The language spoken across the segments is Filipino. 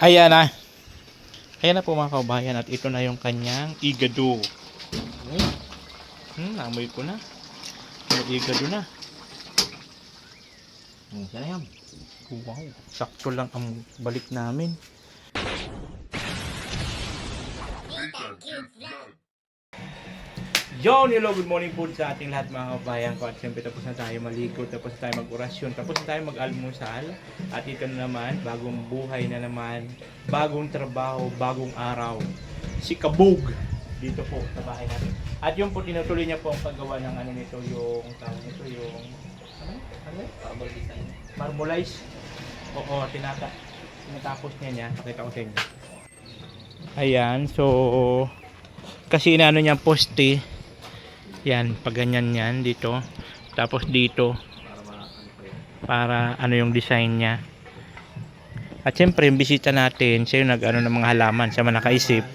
Ayan na. Ayan na po mga kabayan at ito na yung kanyang igado. Namoy ko na. May igado na. Yan na yan. Wow, sakto lang ang balik namin. Hello, good morning po sa ating lahat mga kabayan ko. At siyempre tapos na tayo maligo, tapos na tayo mag-orasyon, tapos na tayo mag-almusal. At ito na naman, bagong buhay na naman, bagong trabaho, bagong araw. Si Kabog dito po sa bahay natin. At yung po tinutuloy niya po ang paggawa ng ano nito, yung tawag nito, yung Marble design. Marmolize. Oo, tinatapos niya. Pakita ko sa inyo. Ayan, so kasi inaano niya poste. Yan, pag ganyan yan dito. Tapos dito para ano yung design niya. At siyempre, yung bisita natin, siya yung nag-ano ng mga halaman, siya man nakaisip.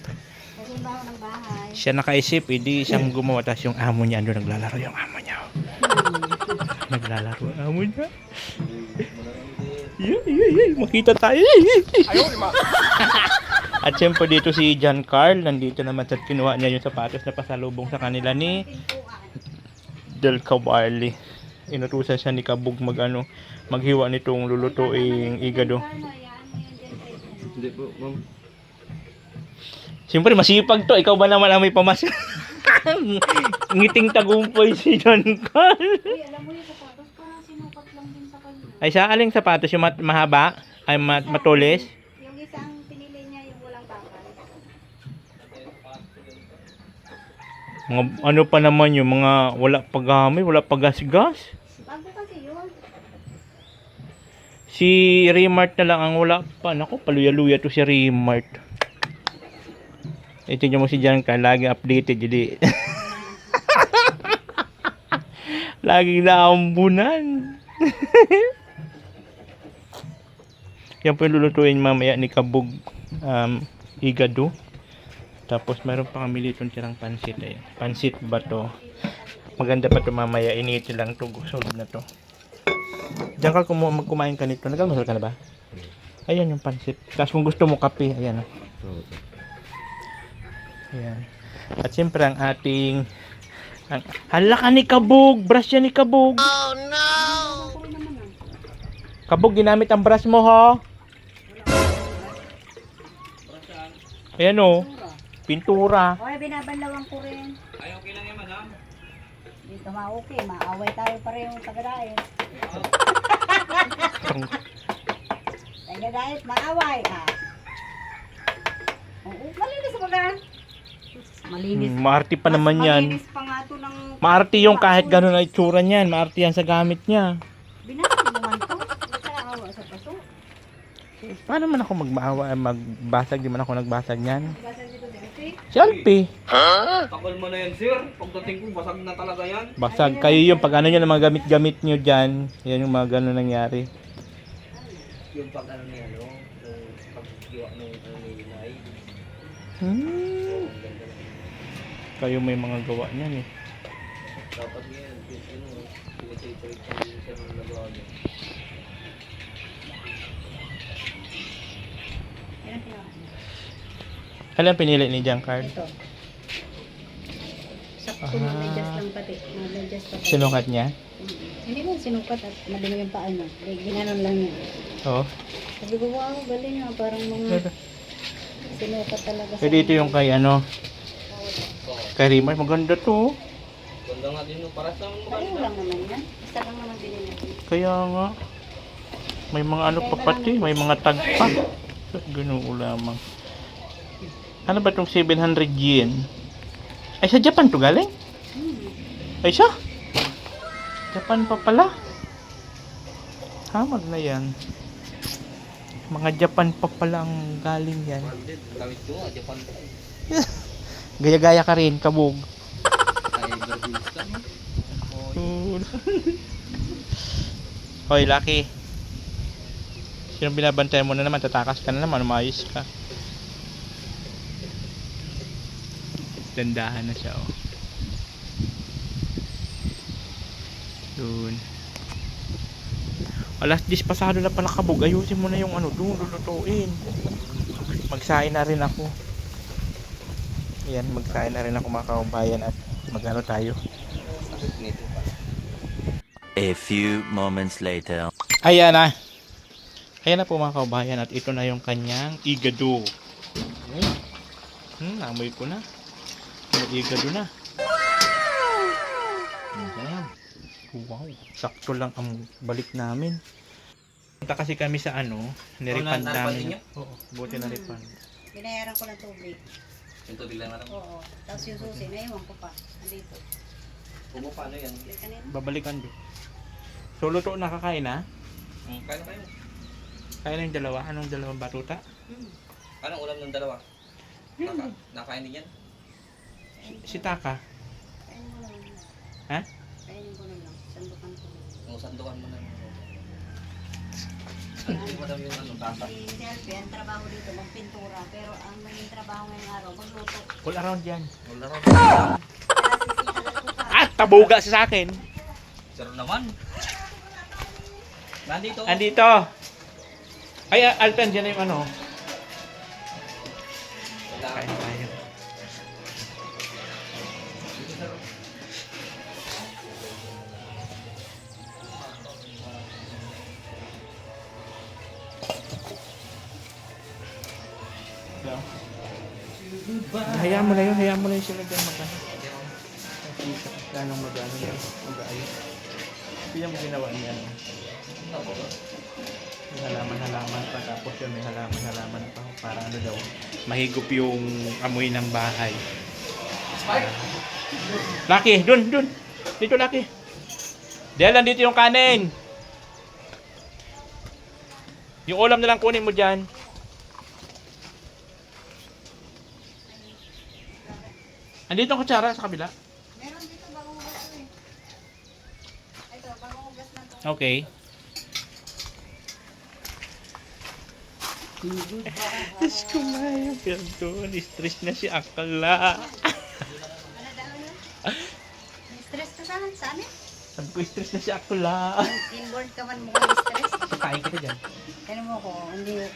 Siya nakaisip, hindi siyang gumawa. Tapos yung amo niya, ano naglalaro yung amo niya. Naglalaro ang amo niya. Makita tayo. At siyempre dito si John Carl, nandito naman sa kinuha niya yung sapatos na pasalubong sa kanila ni Del Cavalli. Inutusan siya ni Kabog maghiwa nitong lulutuing igado. Hindi po, ma'am. Siyempre masipag to, ikaw ba naman ang may pamasa? Ngiting tagumpay si John Carl. Uy, alam mo yung sapatos, parang sinukat lang din sa kanya. Ay sa aling sapatos yung mahaba? Ay matulis? Yung isang pinili niya, yung walang bakal. Mga ano pa naman yung mga wala pagamay, wala pagasgas. Bago kasi yun. Si Remart na lang ang wala pa. Naku, paluya-luya to si Remart. Tingnan mo si Jan ka, lagi updated. Jadi laging naambunan. Yan po yung lulutuin mamaya ni Kabog igado. Tapos meron pa kami dito tirang pansit. Ayan. Pansit ba to? Maganda pa to mamaya. Initi lang to. Solve na to. Diyan ka kumain ka nito. Nagkamasal ka na ba? Ayan yung pansit. Tapos kung gusto mo kape. Ayan. Ayan. At siyempre ang ating hala ka ni Kabog. Brush yan ni Kabog. Oh no! Kabog, ginamit ang brush mo ha. Ayan o. Pintura. Okay, binabanlawan ko rin. Ay, okay lang yan, madam. Dito ma-okay, maaway tayo parehong taga-diet. Taga-diet, maaway ka. Oo, malinis ba ka? Malinis. Maarte pa naman yan. Malinis pa nga to ng... Maarte yung kahit gano'n na itsura niyan. Maarte yan sa gamit niya. Binasa mo man to. Basta awa sa paso. Paano man ako magbasag? Di man ako nagbasag niyan. Basa dito din. Okay? Si Alpi. Takal mo na yan, sir. Pagdating ko, basag na talaga yan. Basag. Kayo yung pag ano nyo na mga gamit-gamit nyo dyan. Yan yung mga gano'n nangyari. Yung pag ano niya, no? Yung pagkiwa ng ano ni Inay. Kayo may mga gawa niyan eh. Dapat yan, pinititreat yung sir na nagawa niya. Yan ang tinawa. Alam pinili ni Giancarlo? Ito. Sakto na may just lang pati. May just pati. Sinukat niya? Hindi mo sinukat at madumi yung paa niya. Ginanon lang niya. Oo. Sabi ko, wow, galing nga. Parang mga sinukat talaga sa... Pwede ito yung kay kay Rimar. Maganda to. Ganda nga din, no? Para sa Pareho lang naman yan. Isa lang naman din natin. Kaya nga. May mga ano pa pati. May mga tag pa. Ganun lamang. Ano ba itong 700 yen? Ay sa Japan to galing? Ay siya? Japan pa pala. Hamag na yan. Mga Japan pa pala ang galing yan. Gamit ko nga, Japan. Gaya-gaya ka rin, Kabog. Tayo Brazilista, no? Hoy, Lucky. Sino binabantayan mo na naman? Tatakas ka na naman. Umayos ka. Dandahan na siya, oh. Doon. Alas 10 pasado na pala Kabog. Ayusin mo na yung ano doon, lulutuin. Magsain na rin ako. Ayan, magsain na rin ako mga kaubayan at magano tayo. A few moments later. Ayan na. Ayan na po mga kaubayan at ito na yung kanyang igado. Amoy ko na. May igado na. Ayan. Wow, sakto lang ang balik namin. Punta kasi kami sa ano, nirepand namin. Oo, buti na refund. Binayaran ko ng tubig. Yung tubig lang natin. Oo. Tapos yung susi, naiwan ko pa. Andito. Kumo paano yan? Kanina. Babalikan din. So, luto na kakain na? Kaya na kayo. Kaya na yung dalawa? Anong dalawang batuta? Anong ulam ng dalawa? Nakain din yan? Si Taka. Kainin ko na lang. Ha? Kainin ko na lang. Sandukan ko. Yung sandukan mo na. Hindi mo daw yung anong tasa. Si Selfie, ang trabaho dito, magpintura. Pero ang maging trabaho ngayong araw, magluto. All around yan. Wala rin. Kaya sisitagal ko pa. At tabuga sa akin. Sir naman. Nandito. Andito. Ay, Alpen, dyan na yung ano. Kain tayo. Hayaan mo na yun, hayaan mo na yun sila dyan magano. Ganong magano yan, mag-aayos. Hindi mo ginawa niya. May halaman-halaman pa, tapos yun may halaman-halaman pa para ano daw, mahigop yung amoy ng bahay. Lucky, dun. Dito Lucky. Dahil nandito yung kanin. Yung ulam na lang kunin mo dyan. Andito ang kutsara sa kabila. Meron dito bagong hugas eh. Ito, bagong hugas na to. Okay. Diyos ko Maya, perdon. Stress na si Akala. Ano daw na? Stress ka saan? Saan eh? Sabi ko, stress na si Akala. Inboard ka man mukhang stress. Kain kita dyan. Kaya mo ko, hindi.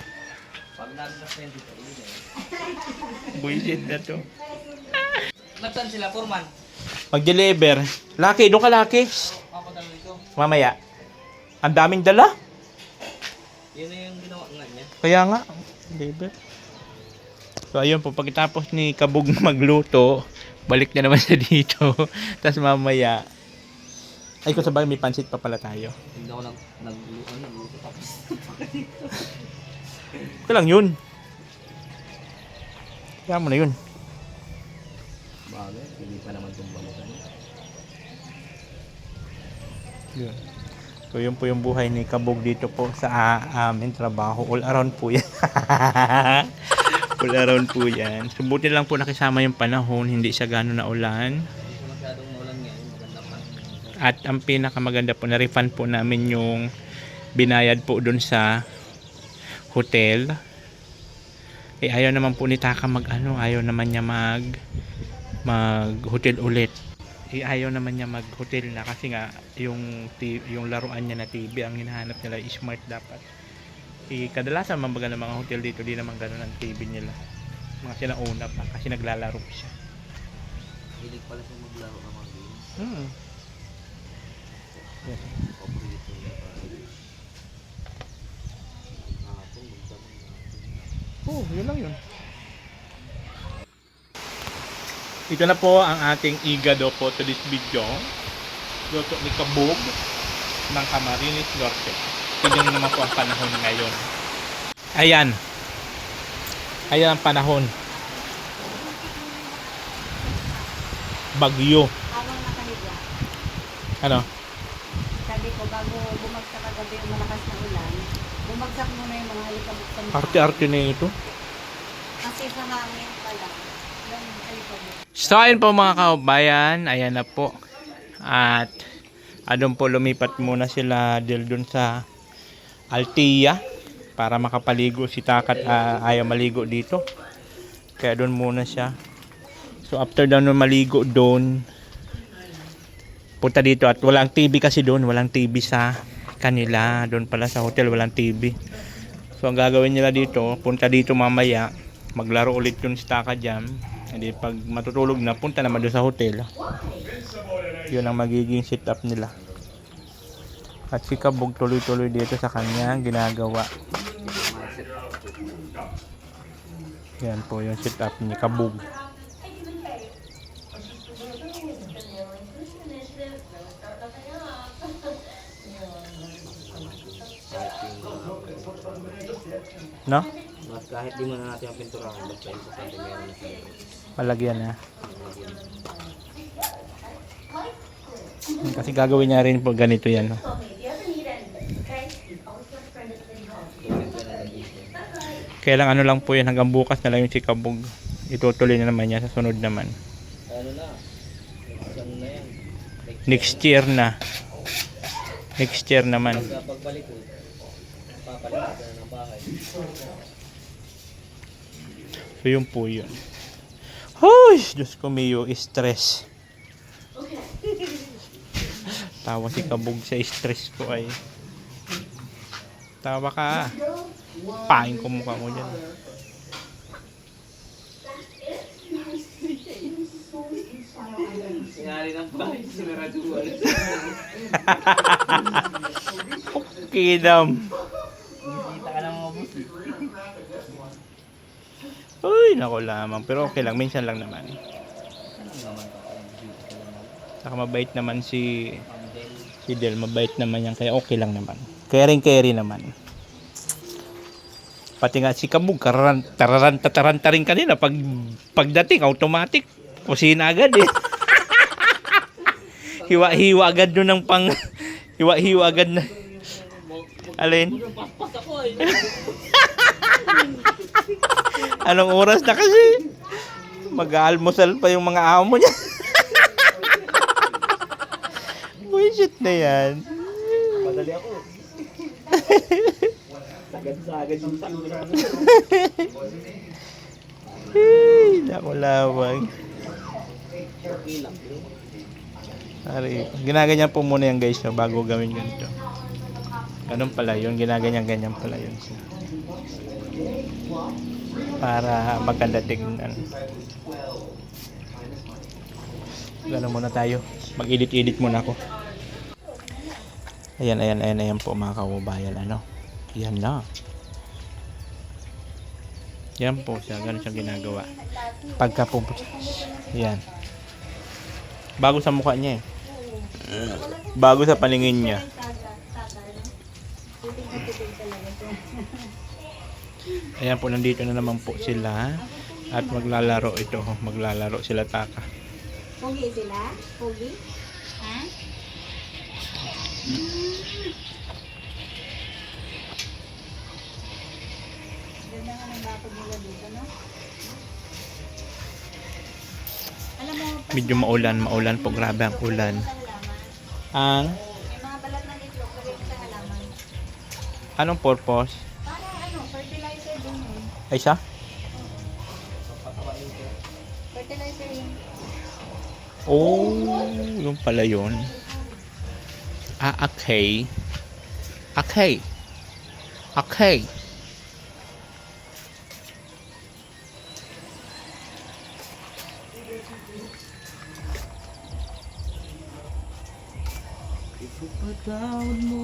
Pag nag-friend dito, ulit eh. Buisit na to. Nagsan sila, Foreman? Mag-deliver. Lucky, doon ka Lucky. Papadala dito. Mamaya. Ang daming dala. Yun na yung ginawa nga niya. Kaya nga, deliver. So ayun po, pagkatapos ni Kabog magluto, balik na naman siya dito. Tapos mamaya, ay kung sabagay may pansit pa pala tayo. Hindi ako nagluto tapos. Ito lang yun. Kaya mo na yun. Bagay, hindi pa naman itong balutan. Yun. So yun po yung buhay ni Kabog dito po sa aming trabaho. All around po yan. All around po yan. So buti lang po nakisama yung panahon. Hindi siya gano'n na ulan. Hindi ko masyadong maulan ngayon. Maganda pa. At ang pinakamaganda po, na-refund po namin yung binayad po dun sa hotel. Eh ayaw naman po ni Taka ayaw naman niya mag hotel ulit. Eh ayaw naman niya mag hotel na kasi nga yung laruan niya na TV ang hinahanap nila smart dapat. Eh kadalasan mambaga ng mga hotel dito di naman ganoon ang TV nila. Mga sinauna pa kasi naglalaro siya. Hilig pala siya maglaro ng mga games. Yes. Paborito niya pa. Hapon, magdamang natin. Oh, yun lang yun. Ito na po ang ating igado po to this video. Luto ni Kabog ng Camarines Norte. Tignan naman po ang panahon ngayon. Ayan. Ayan ang panahon. Bagyo. Habang nakahiga, Ano? sabi ko, bago bumagsak kagabi yung malakas na ulan, bumagsak muna yung mga alikabok sa mukha. Arte-arte na ito. Kasi sa hangin pala, yung alikabok. So ayun po mga kaubayan. Ayan na po. At adun po lumipat muna sila dun sa Altia para makapaligo si Takat. Ayaw maligo dito. Kaya doon muna siya. So after daw nun maligo doon, punta dito at walang TV kasi doon. Walang TV sa kanila. Doon pala sa hotel walang TV. So ang gagawin nila dito, punta dito mamaya, maglaro ulit yung Staka Jam. Hindi pag matutulog na, punta naman doon sa hotel. Yun ang magiging setup nila. At si Kabog tuloy-tuloy dito sa kanya ginagawa. Yan po yung setup ni Kabog. No? Mas kahit di mo na natin ang pinturahan, basta yung sasabi meron na tayo. Palagyan na. Kasi gagawin niya rin po ganito yan. No? Kaya lang ano lang po yan, hanggang bukas na lang yung si Kabog. Itutuloy na naman niya sa sunod naman. Ano na? Isang na yan. Next year na. Next year naman. Pagbalik ko, papalitan ka na ng bahay. So yun po yun. Hoy! Diyos ko, Mio, stress. Tawa si Kabog sa stress ko ay. Tawa ka. Pain ko mukha mo dyan. Sinari ng bahay, sinaraduan. Kidam. Kita ka ng mga bus. Uy, nako lamang. Pero okay lang, minsan lang naman. Saka mabait naman si Del, mabait naman yan, kaya okay lang naman. Caring naman. Pati nga si Kabog, tararanta rin kanina. Pagdating, automatic. Kusina agad eh. Hiwa-hiwa agad nun ng pang... Hiwa-hiwa agad na. Alin? Paspas ako eh. Anong oras na kasi? Mag-aalmusal pa yung mga amo niya. Bullshit na yan. Madali ako. Sagad-sagad yung takbo na. Hey, naku lawag. Sorry. Ginaganyan po muna yan guys no, bago gawin ganito. Ganun pala yun. Ginaganyan pala yun. Para maganda tignan. Ganun muna tayo. Mag-edit muna ako. Ayan po mga kababayan. Ano? Yan na. Yan po siya. Ganun siya ginagawa. Pagka po. Yan. Bago sa mukha niya eh. Bago sa paningin niya. Ayan po, nandito na naman po sila. At maglalaro ito. Maglalaro sila Taka. Pogi sila? Pogi? Ha? Ganda nga ng bakod nila dito, no? Alam mo, Medyo maulan po. Grabe ang ulan. Ang may mga balat ng itlog, lagay mo sa halaman. anong purpose? Para ano, fertilizer din yun. Ay siya? Fertilizer yun. Oh, yung pala yun. Ah, okay. Okay. Okay. Ipapatawad mo.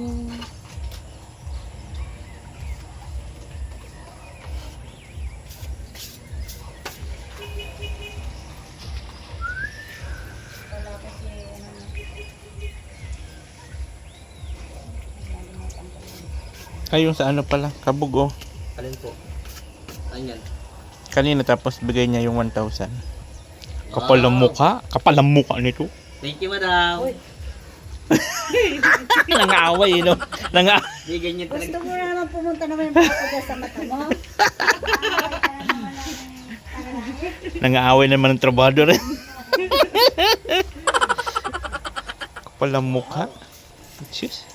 Wala kasi ano na. Ayun sa ano pala, Kabog oh. Alin po? Anyan. Kanina tapos bigay niya yung 1,000. Kapal ng mukha. Kapal ng mukha nito. Thank you, madam. Nangaaway, no? Di ganyan Gusto talaga. mo na naman pumunta naman yung papagas sa mata mo? Nangaaway naman ng trabador. Kapal ng mukha. Jeez.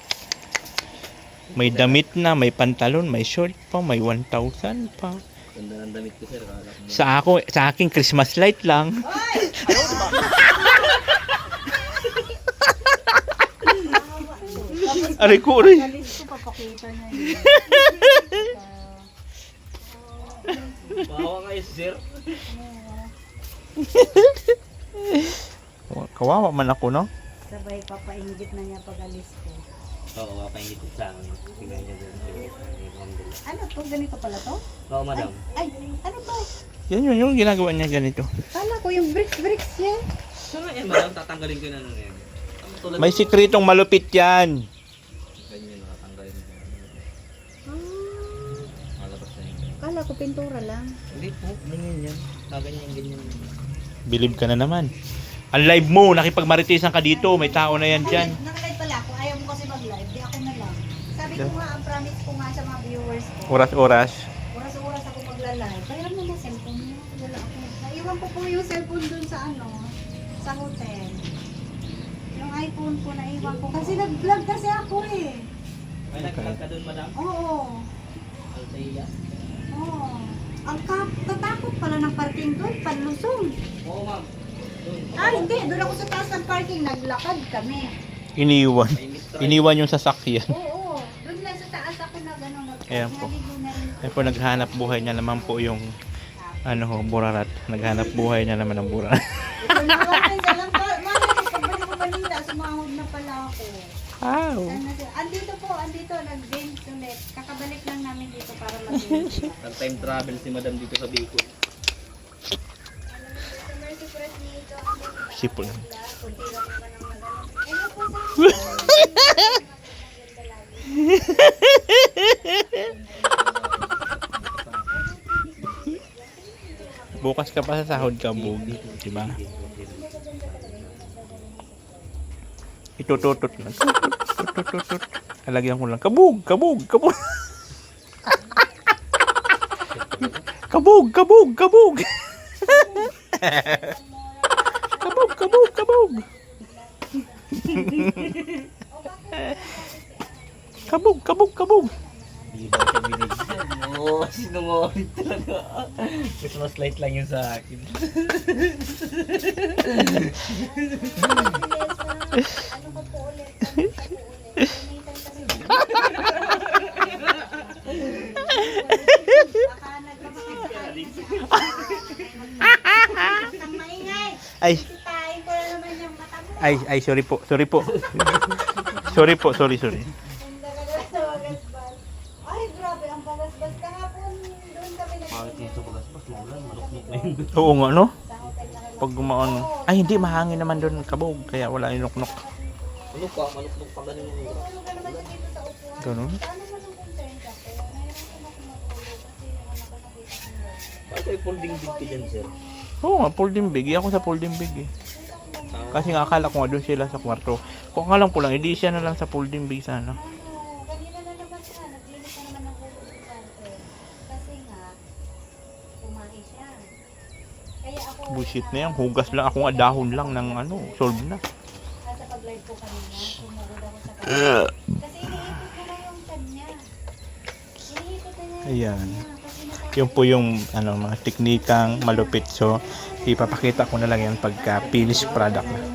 May damit na, may pantalon, may short pa, may 1,000 pa. Ganda ng damit ko, sir. Sa akin Christmas light lang. Tapos Aray ko, aray. Galis ko, papakita niya yun. Bawa kayo, sir. Kawawa man ako, no? Sabay papainggit na niya pag alis ko. Oo, papaingit ko sa akin. Tingnan niyo doon. Ano to? Ganito pala to? Oo, madam. Ay, ano to? Yan yun, yung ginagawa niya ganito. Kala ko yung bricks yan. So nga yan, madam, tatanggalin ko na nun yan. Tulad May sikretong malupit yan. ganyan, nakatanggalin ko. Ah, Malabas na yun. kala ko pintura lang. Hindi po, ganyan yan. Ganyan. Bilib ka na naman. Ang live mo, nakipagmaritisan ka dito. May tao na yan dyan. Nakalive pala ako. Ayaw mo kasi mag-live. Di ako na lang. Sabi ko nga, ang promise ko nga sa mga viewers ko. Oras-oras. Oras-oras ako magla-live. Kaya mo na cellphone mo. Wala ako. Naiwan ko po yung cellphone dun sa sa hotel. Yung iPhone ko naiwan ko. Kasi nag-vlog kasi ako eh. May nag-vlog ka doon, madam? Oo. Altaia? Oo. Ang katakot pala ng parking doon. Panlusong. Oo, ma'am. Doon. Hindi. Doon ako sa taas ng parking. Naglakad kami. Iniwan. May mistress. Iniwan yung sasakyan. Oo. Doon lang sa taas ako Ayan po. naligo na rin. Ayun po, naghanap buhay niya naman po yung burarat. Naghanap buhay niya naman ng burarat. Ito na ako. Salang pa. Pagbalik ko Manila, sumahod na pala ako. Wow. Andito, nag-games ulit. Kakabalik lang namin dito para mag-games. Nag-time travel si madam dito sa Bicol. Sipol. Bukas ka pa sa sahod ka, Bug. Diba? Itututot lang. Tutut. Alagyan ko lang. Kabug! Kabug! Kabug! Kabug! Kabug! Kabug! Kabug! Kabug! Kabug! Kabug! Kabug! Kabug! Hindi daw siya binigyan. Oo, sinungaling talaga. Christmas light lang yun sa akin. Ano ba po ulit? Baka nagpapakasakali. Ang maingay. Ay! Sitahin ko na naman yung mata mo. Ay, sorry po. Sorry po. Sorry po. Sorry. Ang dagat sa wagasbas. Ay, grabe. Ang bagasbas. Kahapon doon kami Bakit nagsisimula. yung sa balas-bas? Lulan, maluknok na yun. Oo nga, no? Sa hotel na kami. Pag gumaon. Ay, hindi. Mahangin naman doon, Kabog. Kaya wala yung nuknok. Ano pa? Maluknok pa ganun yung ulo. Tulog ka naman siya dito sa upuan. Ganun? Paano mo nang concern ka po? Mayroon ko na kumatulog kasi yung anak ko nakita ko. Bakit kayo folding big ka dyan, sir? Oo nga, folding big. Ako sa folding big eh. Kasi nga akala ko nga doon sila sa kwarto. Kung nga lang po lang, edi siya na lang sa folding big sana. Kanina na naman siya, naglinis na naman ng ulo si Tante. Kasi nga, kumain siya. Kaya ako, Bullshit na yan. Hugas lang. Ako nga dahon lang ng solve na. sa pag-live ko kanina, sumagod ako sa kanya. Kasi iniikot ko na yung kanya. Iniikot na niya Ayan. kasi naka- Yung po yung mga teknikang malupit. So, ipapakita ko na lang yan pagka finished product na. yung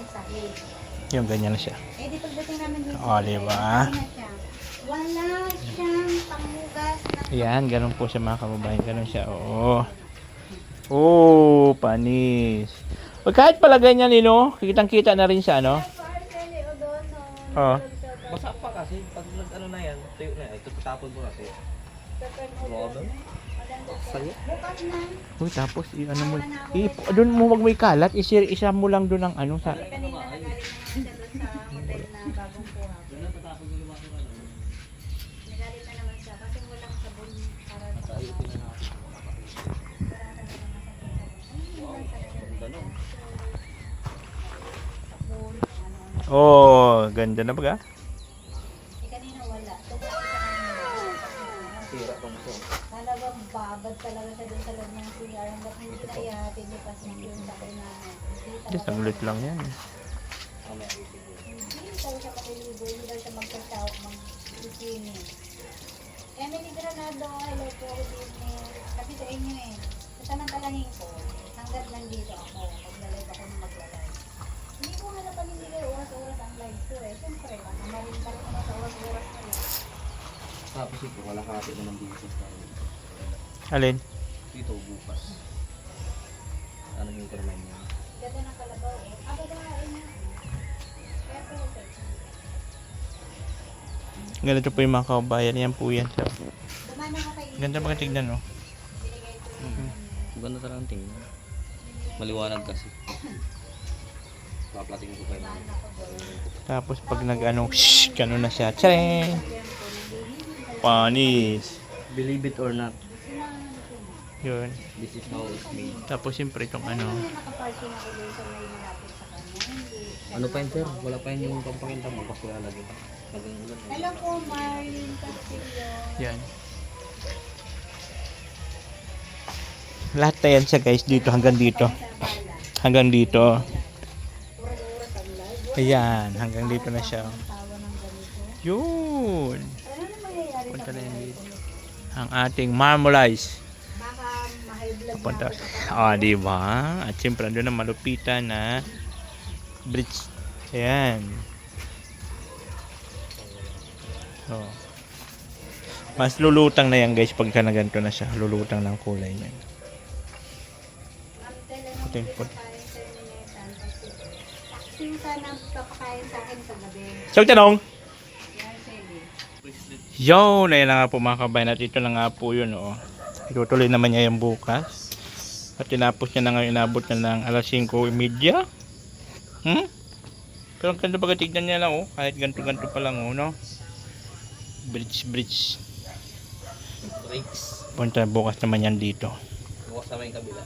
sahig. Yung ganyan na siya. Eh, di pagdating namin dito, O, diba? na siya. Wala siyang panghugas na Ayan, ganun po siya mga kababayan. Ganun siya, oo. Oo, panis. O, kahit pala ganyan, kitang-kita na rin siya, no? Oo. Basa pa kasi. Pag ano na yan, tuyo na yan. Ito tatapon mo kasi. Grabe. Sa'yo? bukas na. Uy, tapos, doon mo wag may kalat. Isa mo lang doon ang sa... Kanina nagaling naman siya doon sa hotel na bagong kuha. Nagaling na naman siya kasi walang sabon para sa Oh, ganda na ba? kanina wala. Tumakas sa kanina. Tira pa mo. Talagang babad talaga siya doon sa loob ng CR. Hanggat hindi na ihahatid niya kasi yung sakay namin. Just ang lit lang yan. Hindi daw siya makiligo. Hindi daw siya magsasaw, mag-swimming. Emily Granado, hello po, good evening. Kasi sa inyo eh. Sa samantalahin ko, hanggat nandito ako, maglalay ako ng maglalay. Hindi ko nga napaninigay oras-oras ang live ko eh. Siyempre, marin pa rin naman sa oras-oras ko eh. Tapos ito, wala kapit naman dito. Alin? Dito, bukas. Ano yung kurman niya? Ganda ng kalabaw eh. Aba ba, na. Kaya po, okay. Ganito po yung mga kabayan. Yan po yan. So, Dumaan ako kay ganda mga tignan, no? binigay ko Ganda talagang tingin. Maliwanag kasi. Paplating ko kayo. Tapos pag nag-ano, shhh, gano'n na siya. Tcharing! Panis! Believe it or not, Yun. this is how it's made. Tapos siyempre itong ano. nakaparking ako doon sa may malapit sa kanya. Hindi. Ano pa yun, sir? Wala pa yun yung pampakinta mo. Kasi wala lagi. Naging Hello po, Marlene Castillo. Yan. Lahat na yan siya guys. Dito hanggang dito. Hanggang dito. Ayan. Hanggang dito na siya. Tawa ng ganito. Yun. Ano na mangyayari Punta sa na yan ganito? dito. Ang ating marmolize. Baka ma-high blood Punta. na ako. Diba? At siyempre ando na malupitan na bridge. Ayan. So, mas lulutang na yan guys pagka na ganito na siya. Lulutang ng kulay niya. Ma'am, tela nung Puting hindi puti. pagkain sa Minetan kasi taxing sana papakain sa akin sa gabi. So, tanong. Yan, sige. Yo, na yan na nga po mga kabayan. At ito na nga po yun. Oh. Itutuloy naman niya yung bukas. At tinapos niya na ngayon. Inabot na ng alas 5:30. Pero ang ganda baga tignan niya lang. Oh. Kahit ganto-ganto pa lang. Oh, no? Bridge. breaks. Punta bukas naman yan dito. Bukas naman yung kabila.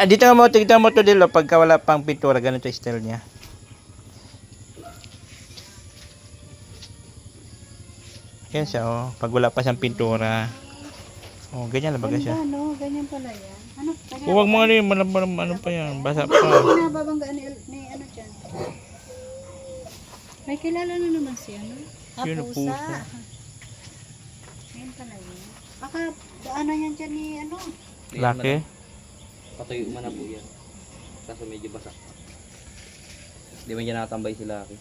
Dito mo, tignan mo to dilo. Pagka wala pang pintura, ganito yung style niya. Yan siya, oh. Pag wala pa siyang pintura. Oh, ganyan na baga siya. Ganda, no? Ganyan pala yan. Ano? Ganyan. Huwag mo rin, ano pa yan, basa pa. Pinababanggaan ni ano dyan. May kilala na naman siya, no? Yun, pusa. Ngayon pala yun. Baka, ano yan dyan ni, ano? Laki. Patuyo man na po yan. Kaso medyo basa. Hindi man dyan nakatambay si Lucky.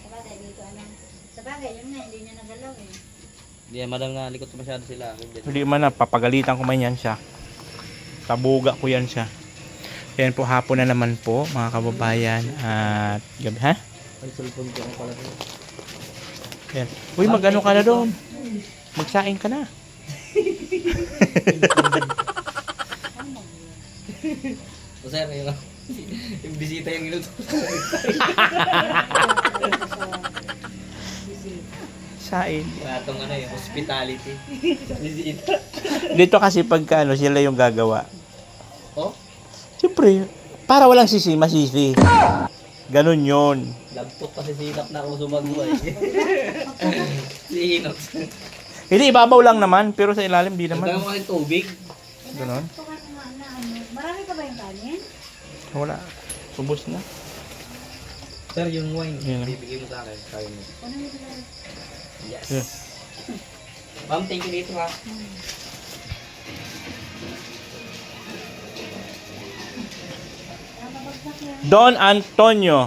Sabagay, dito ano. Sabagay, yun nga, hindi niya nagalaw eh. Hindi yan, madam na likot masyado si Lucky. Hindi man na, papagalitan ko man yan siya. Tabuga ko yan siya. Yan po, hapon na naman po, mga kababayan. At, gabi, ha? Ay, cellphone ko ang pala doon. Yan. Uy, mag-ano ka na doon? Magsaing ka na. O sir, yung bisita yung inutos. Saing. Atong ano yung hospitality. Bisita. Dito kasi pagka ano, sila yung gagawa. Oh? Siyempre, para walang sisi, masisi. Ganon yun. Lagpot kasi silap na ako sumagawa eh. Si Inox. Hindi, ibabaw lang naman, pero sa ilalim di Nagdama naman. ko ng tubig. Ganon. Ito ka na ano. Marami ka ba yung kanin? Wala. Subos na. Sir, yung wine, Yan. bibigay mo sa akin. Kaya mo. Ano yung bilala? Yes. Yeah. Ma'am, thank you dito ha. Nakabagsak yan. Don Antonio.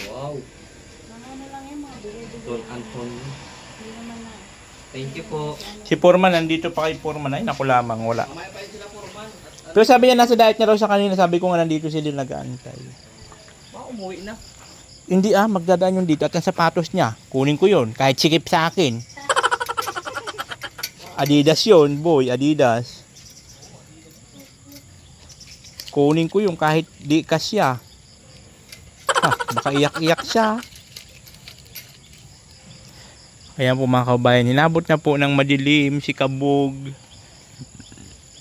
Wow. Mga ano lang yan, mga bili-bili. Don Antonio. Hindi naman na. Thank you po. Si Foreman, nandito pa kay Foreman. Ay, naku lamang, wala. Mamaya pa yun sila Foreman. Pero sabi niya, nasa diet niya raw siya kanina. Sabi ko nga, nandito sila nag-aantay. Umuwi na. Hindi magdadaan yung dito. At yung sapatos niya, kunin ko yun. Kahit sikip sa akin. Adidas yun, boy. Adidas. Kunin ko yung kahit di kasya. Nakaiyak-iyak siya. Ayan po mga kabayan. Hinabot na po ng madilim si Kabog.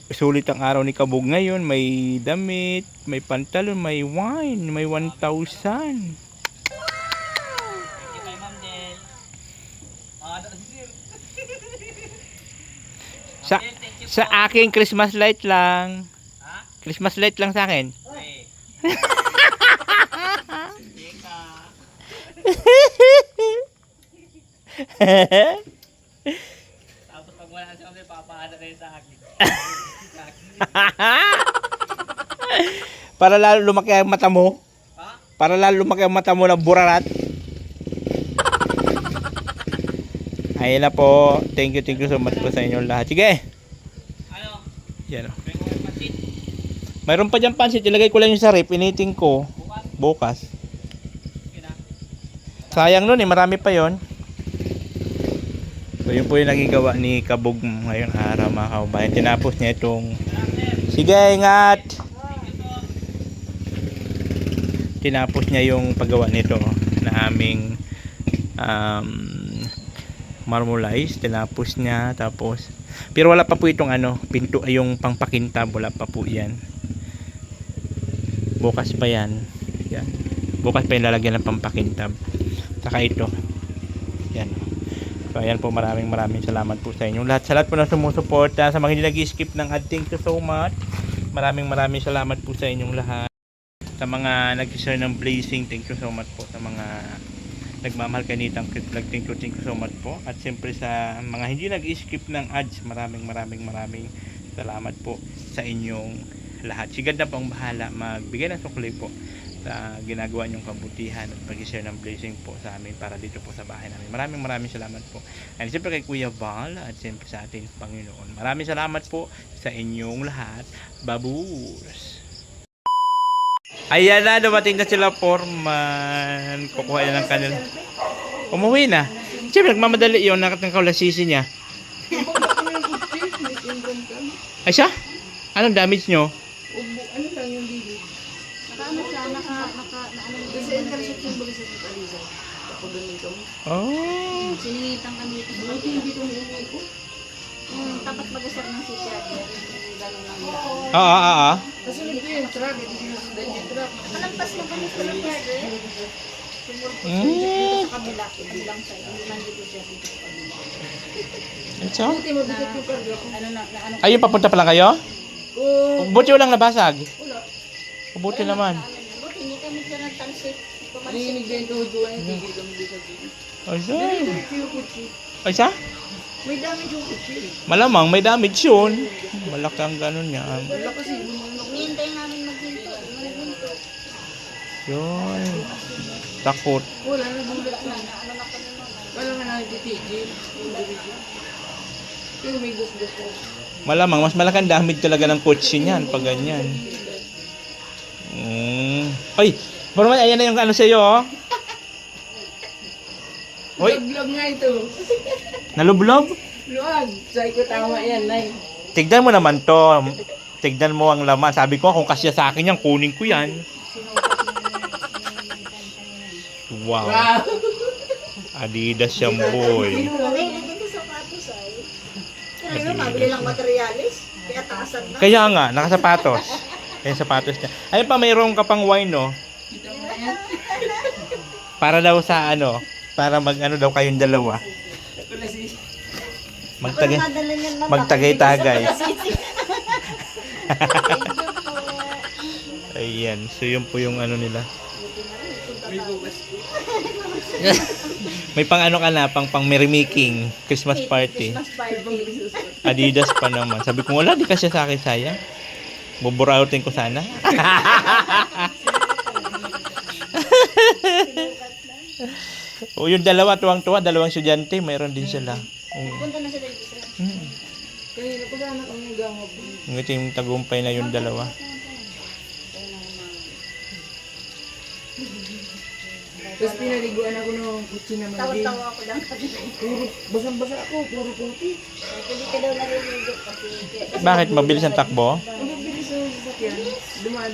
Sulit ang araw ni Kabog ngayon. May damit, may pantalon, may wine, may 1,000. Kay Ma'am Del. Sir. Sa aking Christmas light lang. Ha? Christmas light lang sa akin. Okay. Sige ka. Tapos pag wala siya kami, papaano kayo sa akin. Para lalo lumaki ang mata mo. Para lalo lumaki ang mata mo na burarat. Ayun na po. Thank you so much po sa inyo lahat. Sige. Ano? Yan o. Mayroon pa dyan pansit. Ilagay ko lang yung sa rip. Initing ko. Bukas. Sayang nun eh. Marami pa yon. So yun po yung nagigawa ni Kabog ngayong araw mga kaubayan. Tinapos niya itong... Sige, ingat! Tinapos niya yung paggawa nito na aming marmolize. Tinapos niya. Tapos... Pero wala pa po itong ano, pinto ay yung pangpakintab. Wala pa po yan. Bukas pa yan. Yan. Bukas pa yung lalagyan ng pampakintab. Saka ito. Yan. So ayan po, maraming salamat po sa inyo lahat. Sa lahat po na sumusuporta, sa mga hindi nag-skip ng ad, thank you so much. Maraming salamat po sa inyong lahat. Sa mga nag-share ng blazing, thank you so much po. Sa mga nagmamahal kanitang Crit Vlog, thank you so much po. At siyempre sa mga hindi nag-skip ng ads, maraming salamat po sa inyong lahat. Si God na po ang bahala magbigay ng sukli po sa ginagawa niyong kabutihan at pag-share ng blessing po sa amin para dito po sa bahay namin. Maraming salamat po. And siyempre kay Kuya Val at siyempre sa ating Panginoon. Maraming salamat po sa inyong lahat. Babus! Ayan na, dumating na sila Foreman. Kukuha na ng kanila. Umuwi na. Siyempre nagmamadali yun, nakatangkaulasisi niya. Ay siya? Anong damage nyo? Ano lang yung dili? Naka siya, Kasi ang karisip yung baga sa Aliza. Kapag ganito. Oh. Siningitan kami ito. Buti hindi ko umuwi ko. Tapat magasar ng city agad. Gano'n lang yan. Ah. Kasi nito yung truck, hindi sinusundan yung truck. Malampas mo kami sa lugar eh. Sumurpos Mm. dito sa kabila. Kabilang sa'yo. Hindi man dito siya dito sa kabila. Ito? Buti mabigat yung karga ko. Ano Ayun, papunta pa lang kayo? Kung Buti walang nabasag. wala. Buti naman. Buti hindi kami siya nagtalsik. Nanginig na yung tuhod ko ay hindi kami dito sa dito. Ay, siya. Diretso yung kutsi. Ay, siya? May damage yung kutsi. Malamang may damage yun. Malaki ang ganun niya. Wala kasi gumawa ko. Hihintay namin maghinto. Maghinto. Yun. Takot. Wala, nagulat na. Wala nga nakititigil. Pero may gustos ko. Malamang mas malaki ang damage talaga ng kotse niyan pag ganyan. Ay, Foreman, ayan na yung ano sa'yo, oh. Uy, Vlog nga ito. nalublob? Luwag. Sabi ko tama yan, Nay. Tignan mo naman to. Tignan mo ang laman. Sabi ko, kung kasya sa akin yan, kunin ko yan. Wow. Wow. Adidas yan, boy. Mahilig ito sa patos ay. Pero mabili lang materialis. Kaya taasan na. Kaya nga, nakasapatos. Ayun, sapatos niya. Ayun pa, mayroon ka pang wine, no? Para daw sa ano, para mag ano daw kayong dalawa. Magtagay, Madala niyan lang. magtagay-tagay. Ayan, so yun po yung ano nila. May pang ano ka na, pang merrymaking, Christmas party. Christmas party. Adidas pa naman. Sabi ko, wala, di kasi sa akin sayang. Buburautin ko sana. O yung dalawa, tuwang-tuwa, dalawang estudyante, mayroon din sila. Punta na sila dito. Kanina pa sana kami nagangap. Ngiti yung tagumpay na yung dalawa. Tapos pinaliguan ako ng kutsi naman din. Tawa-tawa ako lang. Puro, basang-basa ako, puro puti. Hindi ka daw naliligo kasi. Bakit? Mabilis ang takbo? Ang bilis ng sasakyan, dumaan.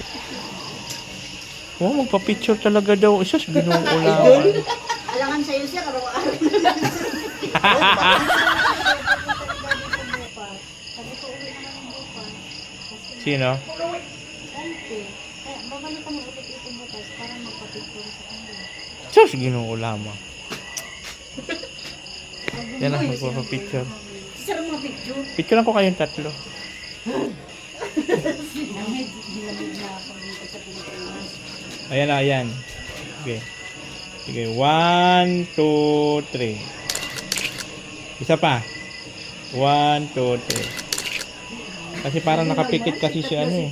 Oh, magpa-picture talaga daw. Isos, ginuulawan. Alangan sa'yo sir, araw-araw. Sino? Babalik kami ulit itong butas para magpapicture sa kanila. Isos, ginuulawan. Yan ang magpapa-picture. Sir, mga picture. Picture ko kayong tatlo. Ayan na, ayan. Okay. Sige, 1, 2, 3. Isa pa. 1, 2, 3. Kasi parang nakapikit kasi si ano eh.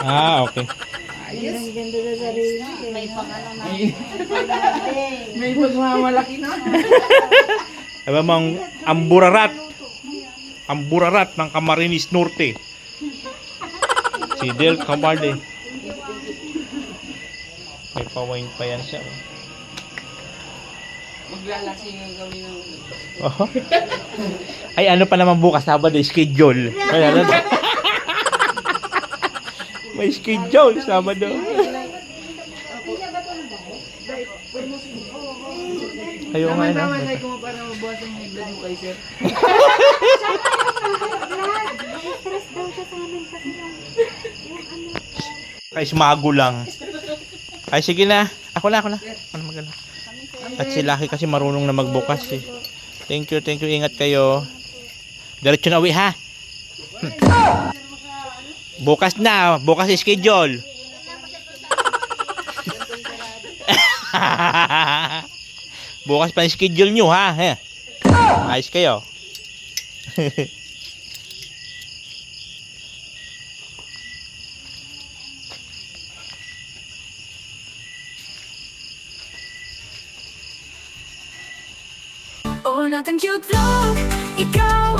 Ah, okay. Ang ganda sa sarili. May pangalan na. May pagmamalaki na. Aba mang amburarat. Amburarat ng Camarines Norte. Si Del Camarde. May pawain pa yan siya. Maglalasingan kami ng... Oh. Ay, ano pa naman bukas, Sabado, schedule. Ay, ano? May schedule, Sabado. Ayaw nga na. Tama-tama ko para mabawasan yung blood mo kay sir. Stress daw siya sa amin kasi yung ano. Kay sumago lang. Ay, sige na. Ako na. Ako na magana. At si Lucky kasi marunong na magbukas eh. Thank you. Ingat kayo. Diretso na uwi ha. Bukas na. Bukas schedule. Bukas pa yung schedule nyo ha. Ayos kayo. Oh, natin cute vlog, ikaw